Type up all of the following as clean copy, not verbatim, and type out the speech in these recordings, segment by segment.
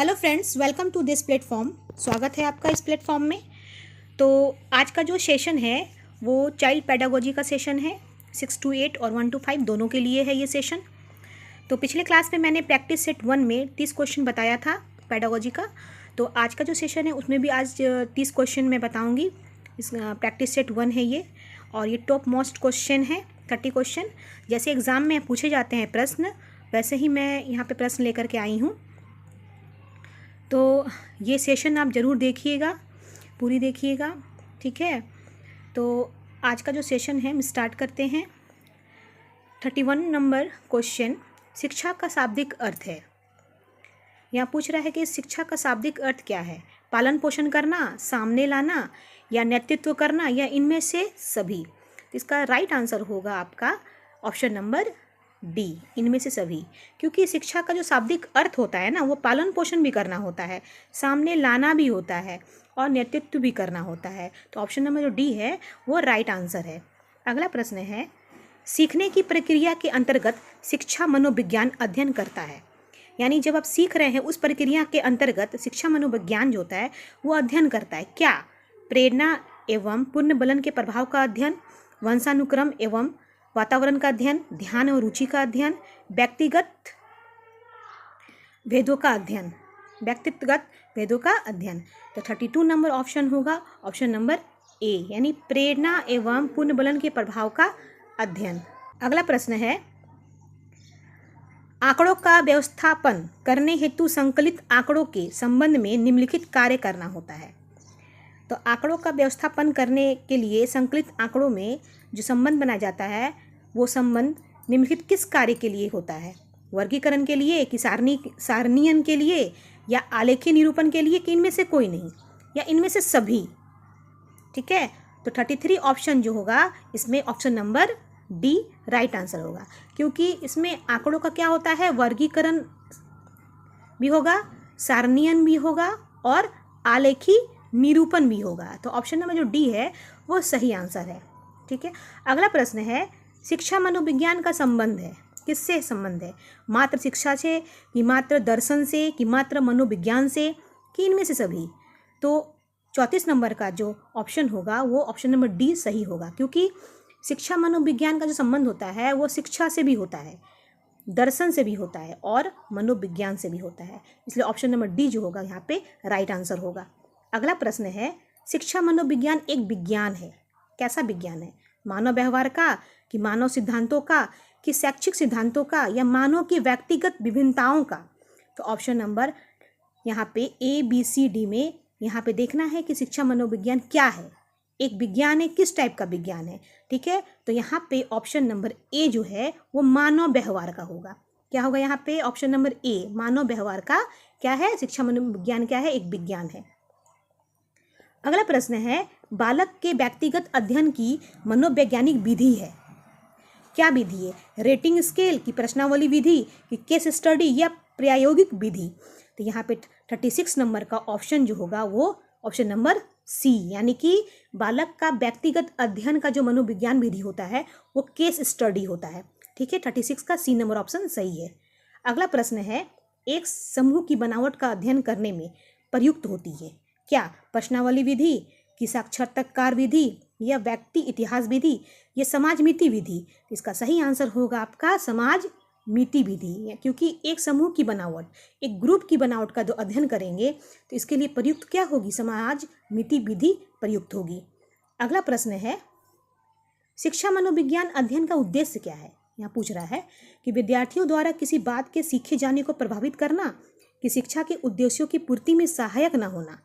Hello friends, welcome to this platform. स्वागत है आपका इस प्लेटफॉर्म में। तो आज का जो सेशन है वो चाइल्ड पेडागोजी का सेशन है। 6 to 8 और 1 to 5 दोनों के लिए है ये सेशन। तो पिछले क्लास में मैंने प्रैक्टिस सेट 1 में 30 क्वेश्चन बताया था पेडागोजी का। तो आज का जो सेशन है उसमें भी आज 30 क्वेश्चन मैं बताऊँगी। इस प्रैक्टिस सेट 1 है ये, और ये टॉप मोस्ट क्वेश्चन है। 30 क्वेश्चन जैसे एग्ज़ाम में पूछे जाते हैं प्रश्न, वैसे ही मैं यहाँ पे प्रश्न लेकर के आई हूँ। तो ये सेशन आप ज़रूर देखिएगा, पूरी देखिएगा, ठीक है। तो आज का जो सेशन है हम स्टार्ट करते हैं। 31 नंबर क्वेश्चन, शिक्षा का शाब्दिक अर्थ है। यहाँ पूछ रहा है कि शिक्षा का शाब्दिक अर्थ क्या है। पालन पोषण करना, सामने लाना, या नेतृत्व करना, या इनमें से सभी। तो इसका राइट आंसर होगा आपका ऑप्शन नंबर डी, इनमें से सभी। क्योंकि शिक्षा का जो शाब्दिक अर्थ होता है ना, वो पालन पोषण भी करना होता है, सामने लाना भी होता है, और नेतृत्व भी करना होता है। तो ऑप्शन नंबर जो डी है वो राइट आंसर है। अगला प्रश्न है, सीखने की प्रक्रिया के अंतर्गत शिक्षा मनोविज्ञान अध्ययन करता है। यानी जब आप सीख रहे हैं उस प्रक्रिया के अंतर्गत शिक्षा मनोविज्ञान जो होता है वो अध्ययन करता है। क्या? प्रेरणा एवं पुनर्बलन के प्रभाव का अध्ययन, वंशानुक्रम एवं वातावरण का अध्ययन, ध्यान और रुचि का अध्ययन, व्यक्तिगत भेदों का अध्ययन, व्यक्तिगत भेदों का अध्ययन। तो 32 नंबर ऑप्शन होगा ऑप्शन नंबर ए, यानी प्रेरणा एवं पुनर्बलन के प्रभाव का अध्ययन। अगला प्रश्न है, आंकड़ों का व्यवस्थापन करने हेतु संकलित आंकड़ों के संबंध में निम्नलिखित कार्य करना होता है। तो आंकड़ों का व्यवस्थापन करने के लिए संकलित आंकड़ों में जो संबंध बनाया जाता है वो संबंध निम्नलिखित किस कार्य के लिए होता है? वर्गीकरण के लिए, कि सारणीयन के लिए, या आलेखीय निरूपण के लिए, कि इनमें से कोई नहीं, या इनमें से सभी। ठीक है, तो 33 ऑप्शन जो होगा इसमें option number D right answer होगा। क्योंकि इसमें आंकड़ों का क्या होता है, वर्गीकरण भी होगा, सारणीयन भी होगा, और आलेखी निरूपण भी होगा। तो ऑप्शन नंबर जो डी है वो सही आंसर है। ठीक है, अगला प्रश्न है, शिक्षा मनोविज्ञान का संबंध है, किससे संबंध है? मात्र शिक्षा से, कि मात्र दर्शन से, कि मात्र मनोविज्ञान से, कि इनमें से सभी। तो 34 नंबर का जो ऑप्शन होगा वो ऑप्शन नंबर डी सही होगा। क्योंकि शिक्षा मनोविज्ञान का जो संबंध होता है वो शिक्षा से भी होता है, दर्शन से भी होता है, और मनोविज्ञान से भी होता है। इसलिए ऑप्शन नंबर डी जो होगा यहाँ पे राइट आंसर होगा। अगला प्रश्न है, शिक्षा मनोविज्ञान एक विज्ञान है। कैसा विज्ञान है? मानव व्यवहार का, कि मानव सिद्धांतों का, कि शैक्षिक सिद्धांतों का, या मानव की व्यक्तिगत विभिन्नताओं का। तो ऑप्शन नंबर यहाँ पे ए बी सी डी में यहाँ पे देखना है कि शिक्षा मनोविज्ञान क्या है, एक विज्ञान है, किस टाइप का विज्ञान है। ठीक है, तो यहाँ पे ऑप्शन नंबर ए जो है वो मानव व्यवहार का होगा। क्या होगा यहाँ पे? ऑप्शन नंबर ए, मानव व्यवहार का क्या है, शिक्षा मनोविज्ञान क्या है, एक विज्ञान है। अगला प्रश्न है, बालक के व्यक्तिगत अध्ययन की मनोवैज्ञानिक विधि है। क्या विधि है? रेटिंग स्केल, की प्रश्नावली विधि, कि केस स्टडी, या प्रायोगिक विधि। तो यहाँ पे 36 नंबर का ऑप्शन जो होगा वो ऑप्शन नंबर सी, यानी कि बालक का व्यक्तिगत अध्ययन का जो मनोविज्ञान विधि होता है वो केस स्टडी होता है। ठीक है, 36 का सी नंबर ऑप्शन सही है। अगला प्रश्न है, एक समूह की बनावट का अध्ययन करने में प्रयुक्त होती है। क्या? प्रश्नावली विधि, कि साक्षात्कार विधि, या व्यक्ति इतिहास विधि, या समाज मिति विधि। इसका सही आंसर होगा आपका समाज मिति विधि। क्योंकि एक समूह की बनावट, एक ग्रुप की बनावट का जो अध्ययन करेंगे तो इसके लिए प्रयुक्त क्या होगी? समाज मिति विधि प्रयुक्त होगी। अगला प्रश्न है, शिक्षा मनोविज्ञान अध्ययन का उद्देश्य क्या है? यहाँ पूछ रहा है कि विद्यार्थियों द्वारा किसी बात के सीखे जाने को प्रभावित करना, कि शिक्षा के उद्देश्यों की पूर्ति में सहायक न होना,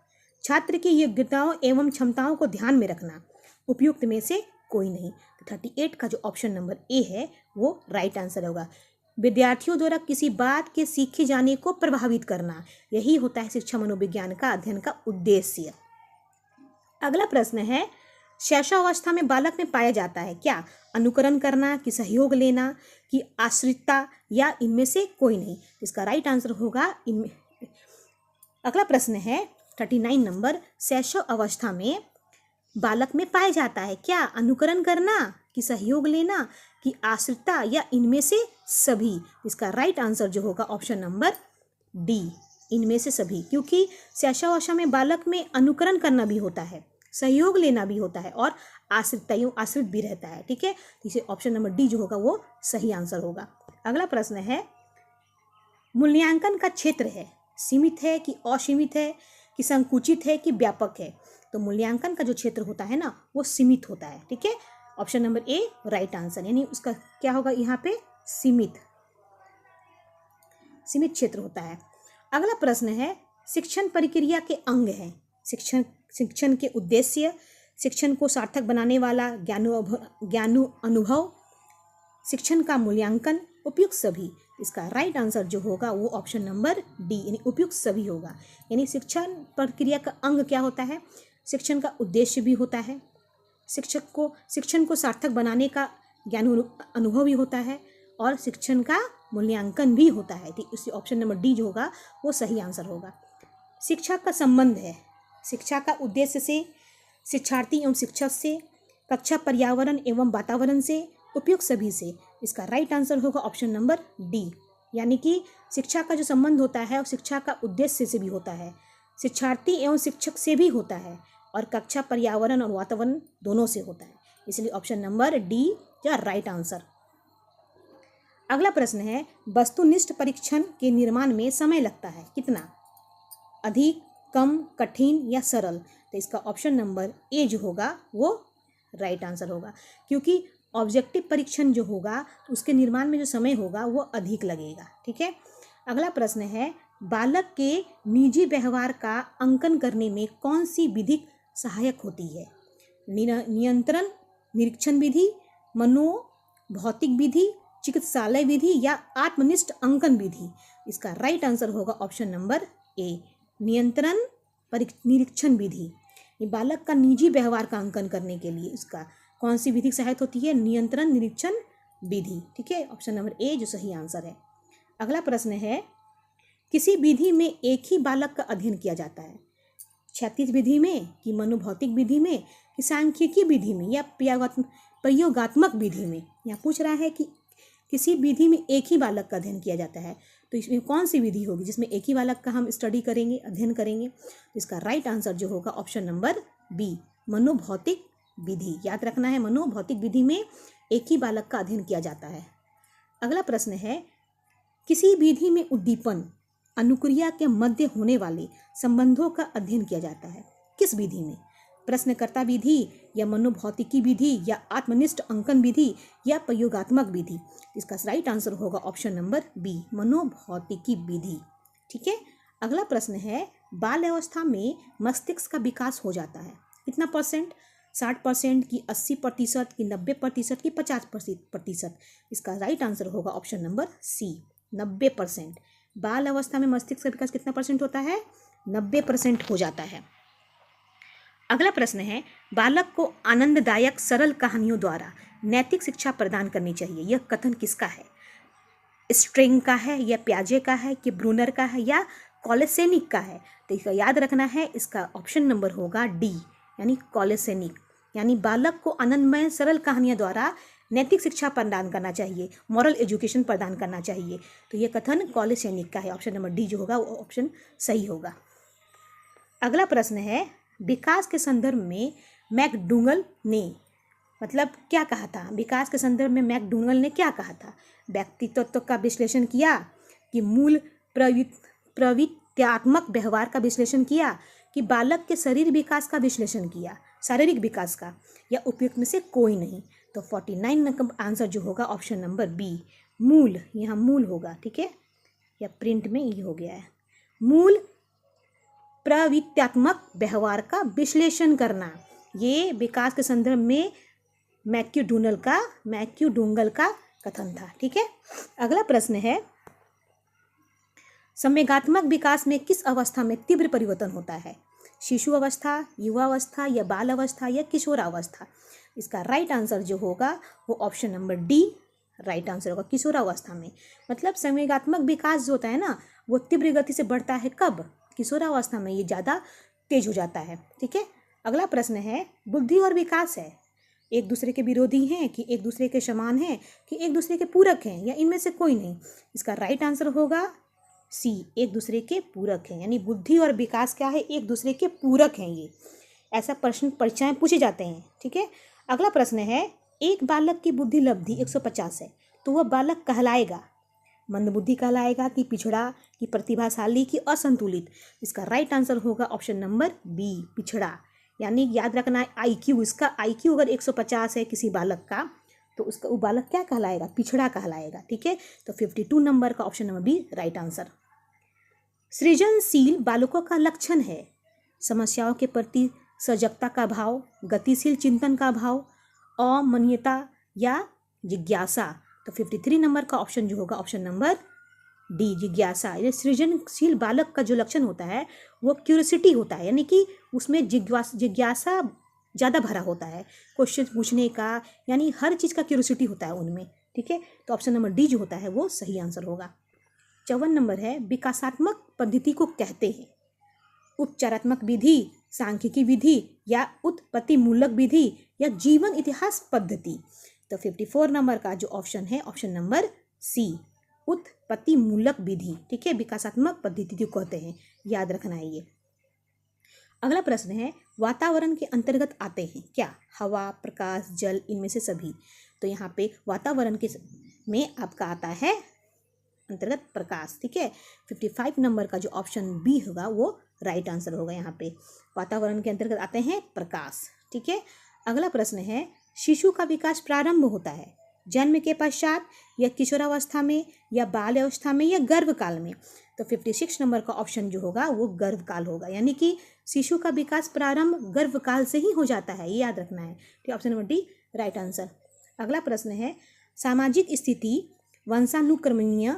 छात्र की योग्यताओं एवं क्षमताओं को ध्यान में रखना, उपयुक्त में से कोई नहीं। तो 38 का जो ऑप्शन नंबर ए है वो राइट आंसर होगा। विद्यार्थियों द्वारा किसी बात के सीखे जाने को प्रभावित करना, यही होता है शिक्षा मनोविज्ञान का अध्ययन का उद्देश्य। अगला प्रश्न है, शैशवावस्था में बालक में पाया जाता है। क्या? अनुकरण करना, कि सहयोग लेना, कि आश्रितता, या इनमें से कोई नहीं। इसका राइट आंसर होगा इनमें। अगला प्रश्न है 39 नंबर, शैशव अवस्था में बालक में पाया जाता है। क्या? अनुकरण करना, कि सहयोग लेना, कि आश्रितता, या इनमें से सभी। इसका राइट आंसर जो होगा ऑप्शन नंबर डी, इनमें से सभी, क्योंकि शैशवावस्था में बालक में अनुकरण करना भी होता है, सहयोग लेना भी होता है और आश्रित भी रहता है। ठीक है, इसे ऑप्शन नंबर डी जो होगा वो सही आंसर होगा। अगला प्रश्न है, मूल्यांकन का क्षेत्र है सीमित है कि असीमित है कि संकुचित है कि व्यापक है? तो मूल्यांकन का जो क्षेत्र होता है ना वो सीमित होता है। ठीक है, option number A right answer, यानी उसका क्या होगा यहाँ पे सीमित क्षेत्र होता है। अगला प्रश्न है, शिक्षण प्रक्रिया के अंग है शिक्षण के उद्देश्य, शिक्षण को सार्थक बनाने वाला ज्ञानु अनुभव, शिक्षण का मूल्यांकन, उपयुक्त सभी। इसका राइट आंसर जो होगा वो ऑप्शन नंबर डी यानी उपयुक्त सभी होगा। यानी शिक्षण प्रक्रिया का अंग क्या होता है? शिक्षण का उद्देश्य भी होता है, शिक्षण को सार्थक बनाने का ज्ञान अनुभव भी होता है और शिक्षण का मूल्यांकन भी होता है। तो इसी ऑप्शन नंबर डी जो होगा वो सही आंसर होगा। शिक्षा का संबंध है शिक्षा का उद्देश्य से, शिक्षार्थी एवं शिक्षक से, कक्षा पर्यावरण एवं वातावरण से, उपयुक्त सभी से। इसका राइट आंसर होगा ऑप्शन नंबर डी, यानी कि शिक्षा का जो संबंध होता है और शिक्षा का उद्देश्य से भी होता है, शिक्षार्थी एवं शिक्षक से भी होता है और कक्षा पर्यावरण और वातावरण दोनों से होता है। इसलिए ऑप्शन नंबर डी या राइट आंसर। अगला प्रश्न है, वस्तुनिष्ठ परीक्षण के निर्माण में समय लगता है कितना? अधिक, कम, कठिन या सरल? तो इसका ऑप्शन नंबर ए जो होगा वो राइट आंसर होगा, क्योंकि ऑब्जेक्टिव परीक्षण जो होगा उसके निर्माण में जो समय होगा वो अधिक लगेगा। ठीक है, अगला प्रश्न है, बालक के निजी व्यवहार का अंकन करने में कौन सी विधि सहायक होती है? नियंत्रण निरीक्षण विधि, मनोभौतिक विधि, चिकित्सालय विधि या आत्मनिष्ठ अंकन विधि? इसका राइट आंसर होगा ऑप्शन नंबर ए, नियंत्रण निरीक्षण विधि। ये बालक का निजी व्यवहार का अंकन करने के लिए इसका कौन सी विधि सहायक होती है? नियंत्रण निरीक्षण विधि। ठीक है, ऑप्शन नंबर ए जो सही आंसर है। अगला प्रश्न है, किसी विधि में एक ही बालक का अध्ययन किया जाता है? क्षैतिज विधि में कि मनोभौतिक विधि में कि सांख्यिकी विधि में या प्रयोगात्मक विधि में? यहाँ पूछ रहा है कि किसी विधि में एक ही बालक का अध्ययन किया जाता है, तो इसमें कौन सी विधि होगी जिसमें एक ही बालक का हम स्टडी करेंगे, अध्ययन करेंगे? तो इसका राइट आंसर जो होगा ऑप्शन नंबर बी, मनोभौतिक विधि। याद रखना है, मनोभौतिक विधि में एक ही बालक का अध्ययन किया जाता है। अगला प्रश्न है, किसी विधि में उद्दीपन अनुक्रिया के मध्य होने वाले संबंधों का अध्ययन किया जाता है? किस विधि में? प्रश्नकर्ता विधि या मनोभौतिकी विधि या आत्मनिष्ठ अंकन विधि या प्रयोगात्मक विधि? इसका राइट आंसर होगा ऑप्शन नंबर बी, मनोभौतिकी विधि। ठीक है, अगला प्रश्न है, बाल अवस्था में मस्तिष्क का विकास हो जाता है कितना परसेंट? 60% की 80% की 90% की 50%? इसका राइट आंसर होगा ऑप्शन नंबर सी, 90%। बाल अवस्था में मस्तिष्क का विकास कितना परसेंट होता है? 90% हो जाता है। अगला प्रश्न है, बालक को आनंददायक सरल कहानियों द्वारा नैतिक शिक्षा प्रदान करनी चाहिए, यह कथन किसका है? स्ट्रिंग का है या प्याजे का है कि ब्रूनर का है या कॉलेसेनिक का है? तो इसका याद रखना है, इसका ऑप्शन नंबर होगा डी, यानी कॉलेसेनिक। यानी बालक को आनंदमय सरल कहानियों द्वारा नैतिक शिक्षा प्रदान करना चाहिए, मॉरल एजुकेशन प्रदान करना चाहिए। तो ये कथन कॉलेसेनिक का है, ऑप्शन नंबर डी जो होगा वो ऑप्शन सही होगा। अगला प्रश्न है, विकास के संदर्भ में मैकडूगल ने मतलब क्या कहा था? विकास के संदर्भ में मैकडूगल ने क्या कहा था? व्यक्तित्व का विश्लेषण किया कि मूल प्रवृत्त्यात्मक व्यवहार का विश्लेषण किया कि बालक के शरीर विकास का विश्लेषण किया, शारीरिक विकास का, या उपयुक्त में से कोई नहीं? तो 49 नंबर आंसर जो होगा ऑप्शन नंबर बी, मूल। यहाँ मूल होगा। ठीक है, या प्रिंट में ये हो गया है, मूल प्रवृत्त्यात्मक व्यवहार का विश्लेषण करना। ये विकास के संदर्भ में मैक्यूडूगल का कथन था। ठीक है, अगला प्रश्न है, संवेगात्मक विकास में किस अवस्था में तीव्र परिवर्तन होता है? शिशु अवस्था, युवावस्था या बाल अवस्था या किशोरावस्था? इसका राइट आंसर जो होगा वो option number D right answer होगा, किशोरावस्था में। मतलब संवेगात्मक विकास जो होता है ना वो तीव्र गति से बढ़ता है कब? किशोरावस्था में ये ज़्यादा तेज हो जाता है। ठीक है, अगला प्रश्न है, बुद्धि और विकास है एक दूसरे के विरोधी हैं कि एक दूसरे के समान हैं कि एक दूसरे के पूरक हैं या इनमें से कोई नहीं? इसका राइट आंसर होगा सी, एक दूसरे के पूरक हैं, यानी बुद्धि और विकास क्या है, एक दूसरे के पूरक हैं ये। ऐसा प्रश्न परीक्षाएं पूछे जाते हैं, ठीक है। अगला प्रश्न है, एक बालक की बुद्धि लब्धि 150 है, तो वह बालक कहलाएगा मंदबुद्धि कहलाएगा कि पिछड़ा कि प्रतिभाशाली कि असंतुलित। इसका राइट आंसर होगा ऑप्शन नंबर बी, पिछड़ा। यानी याद रखना है IQ, इसका IQ अगर 150 है किसी बालक का, तो उसका वो बालक क्या कहलाएगा, पिछड़ा कहलाएगा, ठीक है। तो 52 नंबर का option number B right answer. सृजनशील बालकों का लक्षण है समस्याओं के प्रति सजगता का भाव, गतिशील चिंतन का भाव, अमन्यता या जिज्ञासा। तो 53 नंबर का ऑप्शन जो होगा ऑप्शन नंबर डी, जिज्ञासा। ये सृजनशील बालक का जो लक्षण होता है वो क्यूरियोसिटी होता है, यानी कि उसमें जिज्ञासा ज़्यादा भरा होता है, क्वेश्चन पूछने का, यानी हर चीज़ का क्यूरियोसिटी होता है उनमें, ठीक है। तो ऑप्शन नंबर डी जो होता है वो सही आंसर होगा। 54 नंबर है, विकासात्मक पद्धति को कहते हैं उपचारात्मक विधि, सांख्यिकी विधि या उत्पत्तिमूलक विधि या जीवन इतिहास पद्धति। तो 54 नंबर का जो ऑप्शन है ऑप्शन नंबर सी, उत्पत्तिमूलक विधि, ठीक है। विकासात्मक पद्धति को कहते हैं, याद रखना है ये। अगला प्रश्न है, वातावरण के अंतर्गत आते हैं क्या, हवा, प्रकाश, जल, इनमें से सभी। तो यहाँ पे वातावरण के में आपका आता है अंतर्गत प्रकाश, ठीक है। 55 नंबर का जो ऑप्शन बी होगा वो राइट आंसर होगा। यहाँ पे वातावरण के अंतर्गत आते हैं प्रकाश, ठीक है। अगला प्रश्न है, शिशु का विकास प्रारंभ होता है जन्म के पश्चात या किशोरावस्था में या बाल अवस्था में या गर्भकाल में। तो 56 नंबर का ऑप्शन जो होगा वो गर्भकाल होगा, यानी कि शिशु का विकास प्रारंभ गर्भकाल से ही हो जाता है, ये याद रखना है, ठीक। Option number D right answer. अगला प्रश्न है, सामाजिक स्थिति वंशानुक्रमणीय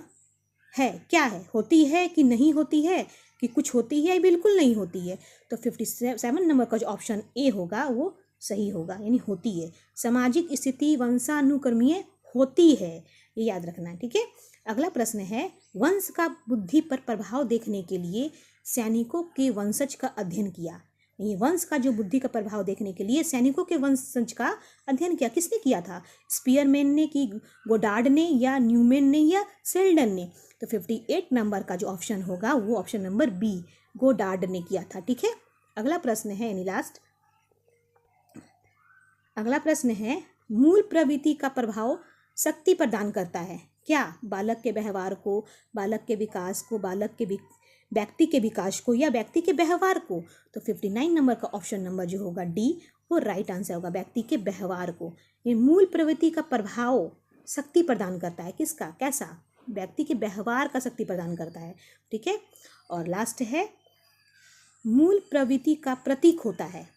है क्या है, होती है कि नहीं होती है, कि कुछ होती है बिल्कुल नहीं होती है। तो 57 नंबर का जो ऑप्शन ए होगा वो सही होगा, यानी होती है। सामाजिक स्थिति वंशानुक्रमीय होती है, ये याद रखना है, ठीक है। अगला प्रश्न है, वंश का बुद्धि पर प्रभाव देखने के लिए सैनिकों के वंशज का अध्ययन किया। ये वंश का जो बुद्धि का प्रभाव देखने के लिए सैनिकों के वंशज का अध्ययन किया, किसने किया था, स्पीयरमैन ने कि गोडार्ड ने या न्यूमैन ने या सेल्डन ने। तो 58 नंबर का जो ऑप्शन होगा वो ऑप्शन नंबर बी, गोडार्ड ने किया था, ठीक है। अगला प्रश्न है, यानी लास्ट अगला प्रश्न है, मूल प्रवृत्ति का प्रभाव शक्ति प्रदान करता है क्या, बालक के व्यवहार को, बालक के विकास को, बालक के व्यक्ति के विकास को या व्यक्ति के व्यवहार को। तो 59 नंबर का ऑप्शन नंबर जो होगा डी वो राइट आंसर होगा, व्यक्ति के व्यवहार को। ये मूल प्रवृत्ति का प्रभाव शक्ति प्रदान करता है, किसका, कैसा, व्यक्ति के व्यवहार का शक्ति प्रदान करता है, ठीक है। और लास्ट है, मूल प्रवृत्ति का प्रतीक होता है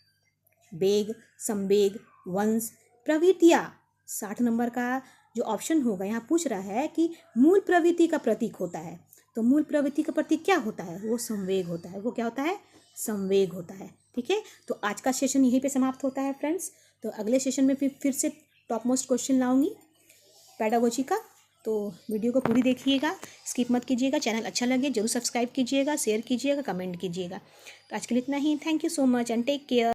वेग, संवेग, वंश, प्रवृत्तियाँ। 60 नंबर का जो ऑप्शन होगा यहाँ पूछ रहा है कि मूल प्रवृत्ति का प्रतीक होता है, तो मूल प्रवृत्ति का प्रतीक क्या होता है, वो संवेग होता है, वो क्या होता है, संवेग होता है, ठीक है। तो आज का सेशन यहीं पे समाप्त होता है फ्रेंड्स। तो अगले सेशन में फिर से टॉप मोस्ट क्वेश्चन लाऊंगी पेडागोजी का, तो वीडियो को पूरी देखिएगा, स्किप मत कीजिएगा। चैनल अच्छा लगे जरूर सब्सक्राइब कीजिएगा, शेयर कीजिएगा, कमेंट कीजिएगा। तो आज के लिए इतना ही, thank you so much and take care.